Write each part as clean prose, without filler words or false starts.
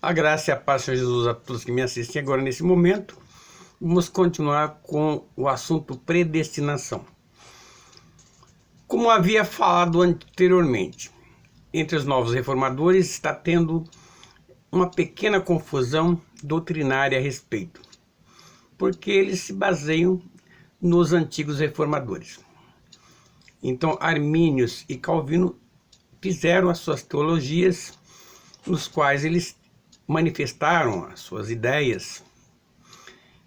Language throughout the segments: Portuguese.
A graça e a paz, Senhor Jesus, a todos que me assistem agora nesse momento. Vamos continuar com o assunto predestinação. Como havia falado anteriormente, entre os novos reformadores está tendo uma pequena confusão doutrinária a respeito, porque eles se baseiam nos antigos reformadores. Então, Armínios e Calvino fizeram as suas teologias, nos quais eles manifestaram as suas ideias.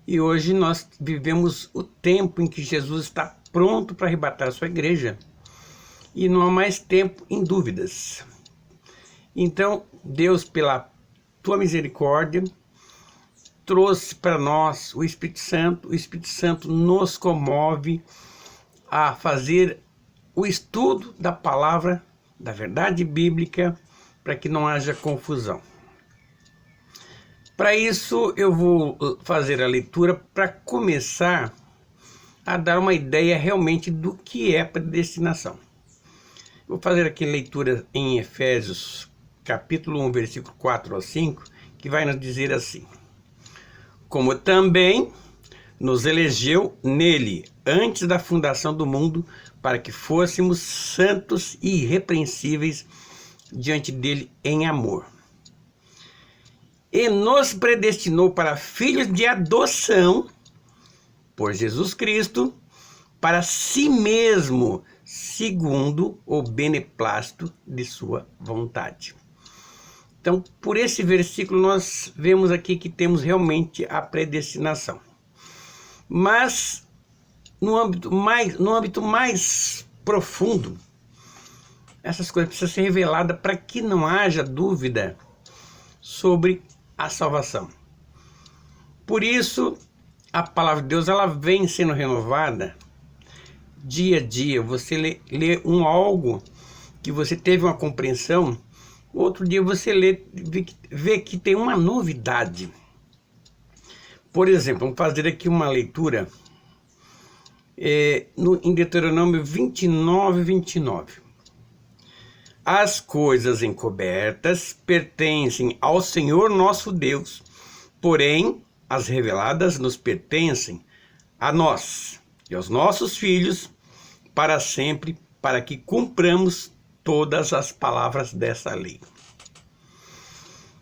E hoje nós vivemos o tempo em que Jesus está pronto para arrebatar a sua igreja. E não há mais tempo em dúvidas. Então, Deus, pela tua misericórdia, trouxe para nós o Espírito Santo. O Espírito Santo nos comove a fazer o estudo da palavra, da verdade bíblica, para que não haja confusão. Para isso, eu vou fazer a leitura para começar a dar uma ideia realmente do que é predestinação. Vou fazer aqui leitura em Efésios, capítulo 1, versículo 4 ao 5, que vai nos dizer assim: como também nos elegeu nele, antes da fundação do mundo, para que fôssemos santos e irrepreensíveis diante dele em amor. E nos predestinou para filhos de adoção por Jesus Cristo, para si mesmo, segundo o beneplácito de sua vontade. Então, por esse versículo, nós vemos aqui que temos realmente a predestinação. Mas, no âmbito mais profundo, essas coisas precisam ser reveladas para que não haja dúvida sobre a salvação. Por isso, a palavra de Deus ela vem sendo renovada dia a dia. Você lê algo que você teve uma compreensão, outro dia você vê que tem uma novidade. Por exemplo, vamos fazer aqui uma leitura em Deuteronômio 29, 29. As coisas encobertas pertencem ao Senhor nosso Deus, porém as reveladas nos pertencem a nós e aos nossos filhos para sempre, para que cumpramos todas as palavras dessa lei.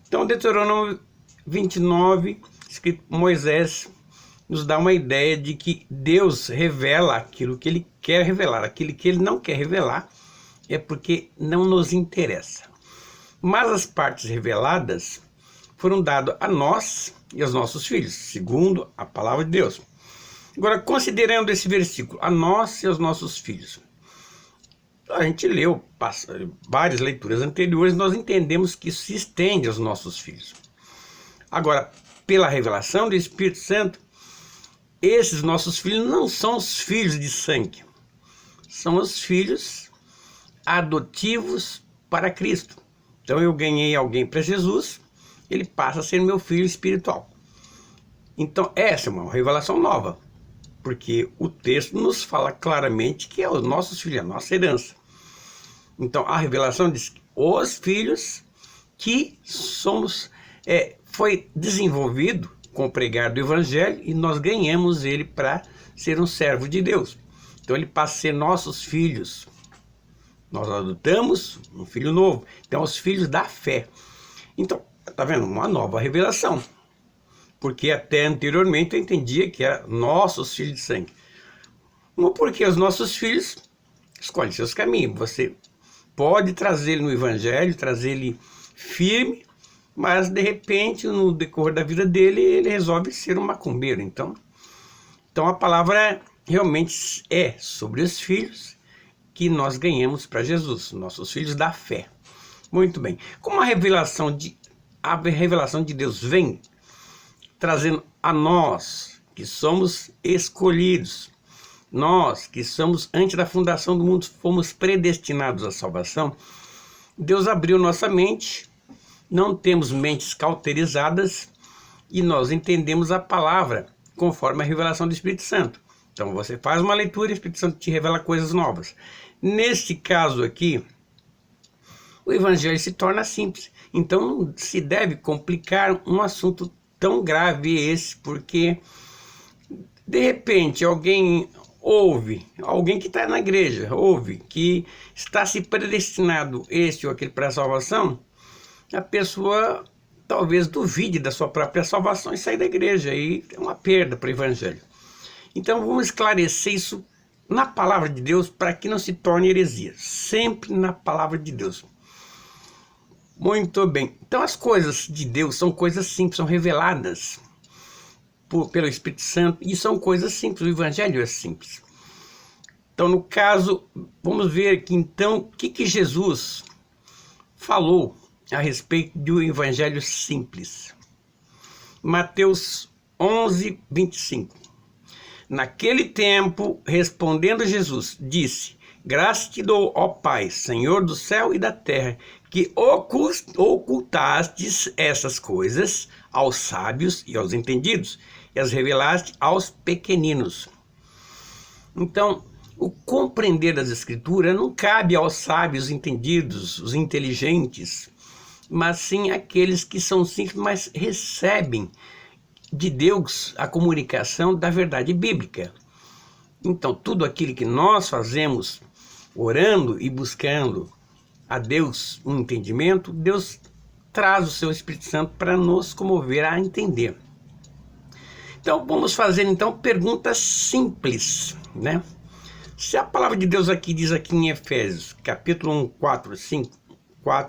Então, Deuteronômio 29, escrito por Moisés, nos dá uma ideia de que Deus revela aquilo que ele quer revelar. Aquilo que ele não quer revelar é porque não nos interessa. Mas as partes reveladas foram dadas a nós e aos nossos filhos, segundo a palavra de Deus. Agora, considerando esse versículo, a nós e aos nossos filhos, a gente leu várias leituras anteriores, nós entendemos que isso se estende aos nossos filhos. Agora, pela revelação do Espírito Santo, esses nossos filhos não são os filhos de sangue, são os filhos adotivos para Cristo. Então eu ganhei alguém para Jesus, ele passa a ser meu filho espiritual. Então essa é uma revelação nova, porque o texto nos fala claramente que é os nossos filhos, a nossa herança. Então a revelação diz que os filhos que somos, foi desenvolvido com o pregar do Evangelho e nós ganhamos ele para ser um servo de Deus. Então ele passa a ser nossos filhos. Nós adotamos um filho novo. Então, os filhos da fé. Então, tá vendo? Uma nova revelação. Porque até anteriormente eu entendia que eram nossos filhos de sangue. Não porque os nossos filhos escolhem seus caminhos. Você pode trazer ele no Evangelho, trazer ele firme, mas de repente, no decorrer da vida dele, ele resolve ser um macumbeiro. Então a palavra realmente é sobre os filhos que nós ganhamos para Jesus, nossos filhos da fé. Muito bem. Como a revelação de Deus vem trazendo a nós, que somos escolhidos, nós que somos, antes da fundação do mundo, fomos predestinados à salvação, Deus abriu nossa mente, não temos mentes cauterizadas e nós entendemos a palavra conforme a revelação do Espírito Santo. Então você faz uma leitura e o Espírito Santo te revela coisas novas. Neste caso aqui, o Evangelho se torna simples. Então não se deve complicar um assunto tão grave esse, porque de repente alguém ouve, alguém que está na igreja, ouve que está se predestinado este ou aquele para a salvação, a pessoa talvez duvide da sua própria salvação e sair da igreja, e é uma perda para o evangelho. Então vamos esclarecer isso na palavra de Deus para que não se torne heresia, sempre na palavra de Deus. Muito bem, então as coisas de Deus são coisas simples, são reveladas pelo Espírito Santo, e são coisas simples, o evangelho é simples. Então no caso, vamos ver aqui então o que Jesus falou a respeito do evangelho simples. Mateus 11, 25. Naquele tempo, respondendo Jesus, disse: graças te dou, ó Pai, Senhor do céu e da terra, que ocultastes essas coisas aos sábios e aos entendidos, e as revelaste aos pequeninos. Então, o compreender das Escrituras não cabe aos sábios, entendidos, os inteligentes, mas sim aqueles que são simples, mas recebem de Deus a comunicação da verdade bíblica. Então, tudo aquilo que nós fazemos, orando e buscando a Deus um entendimento, Deus traz o seu Espírito Santo para nos comover a entender. Então, vamos fazer então perguntas simples, né? Se a palavra de Deus aqui diz aqui em Efésios, capítulo 1, 4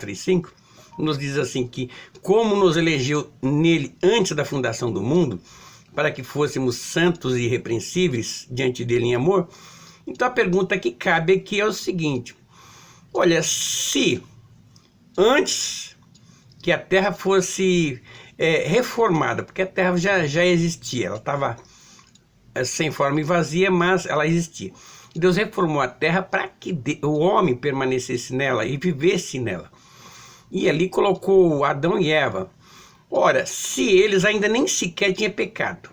e 5, nos diz assim que como nos elegeu nele antes da fundação do mundo, para que fôssemos santos e irrepreensíveis diante dele em amor. Então a pergunta que cabe aqui é o seguinte: olha, se antes que a terra fosse reformada, porque a terra já existia, ela estava sem forma e vazia, mas ela existia. Deus reformou a terra para que o homem permanecesse nela e vivesse nela. E ali colocou Adão e Eva. Ora, se eles ainda nem sequer tinham pecado,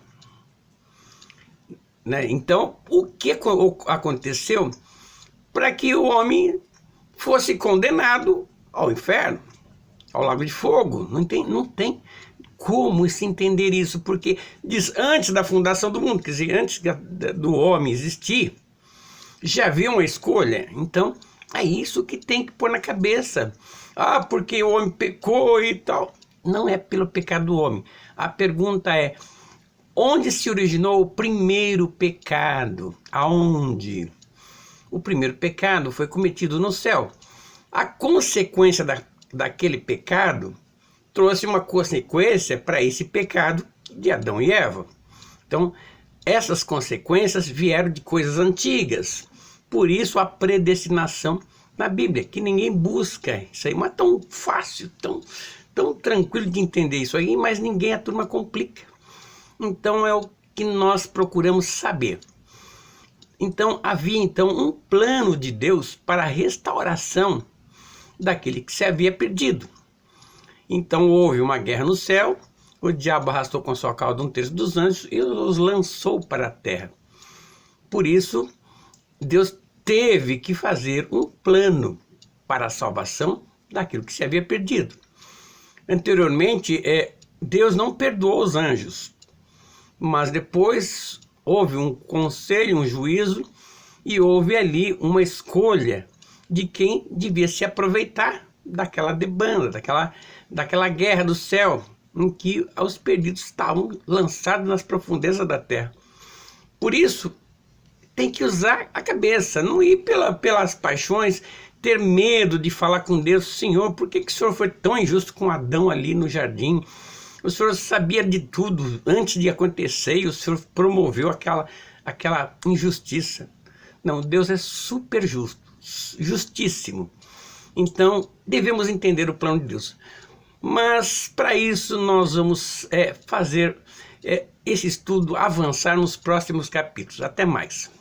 né? Então, o que aconteceu para que o homem fosse condenado ao inferno, ao lago de fogo? Não tem como se entender isso, porque diz antes da fundação do mundo, quer dizer, antes do homem existir, já havia uma escolha. Então, é isso que tem que pôr na cabeça. Ah, porque o homem pecou e tal. Não é pelo pecado do homem. A pergunta é: onde se originou o primeiro pecado? Aonde? O primeiro pecado foi cometido no céu. A consequência daquele pecado trouxe uma consequência para esse pecado de Adão e Eva. Então, essas consequências vieram de coisas antigas. Por isso a predestinação na Bíblia, que ninguém busca isso aí, mas tão fácil, tão tranquilo de entender isso aí, mas ninguém, a turma complica. Então é o que nós procuramos saber. Então havia então um plano de Deus para a restauração daquele que se havia perdido. Então houve uma guerra no céu, o diabo arrastou com sua cauda 1/3 dos anjos e os lançou para a terra. Por isso, Deus teve que fazer um plano para a salvação daquilo que se havia perdido. Anteriormente, Deus não perdoou os anjos, mas depois houve um conselho, um juízo, e houve ali uma escolha de quem devia se aproveitar daquela debanda, daquela guerra do céu, em que os perdidos estavam lançados nas profundezas da terra. Por isso, tem que usar a cabeça, não ir pelas paixões, ter medo de falar com Deus: Senhor, por que o Senhor foi tão injusto com Adão ali no jardim? O Senhor sabia de tudo antes de acontecer e o Senhor promoveu aquela injustiça. Não, Deus é super justo, justíssimo. Então, devemos entender o plano de Deus. Mas, para isso, nós vamos fazer esse estudo avançar nos próximos capítulos. Até mais.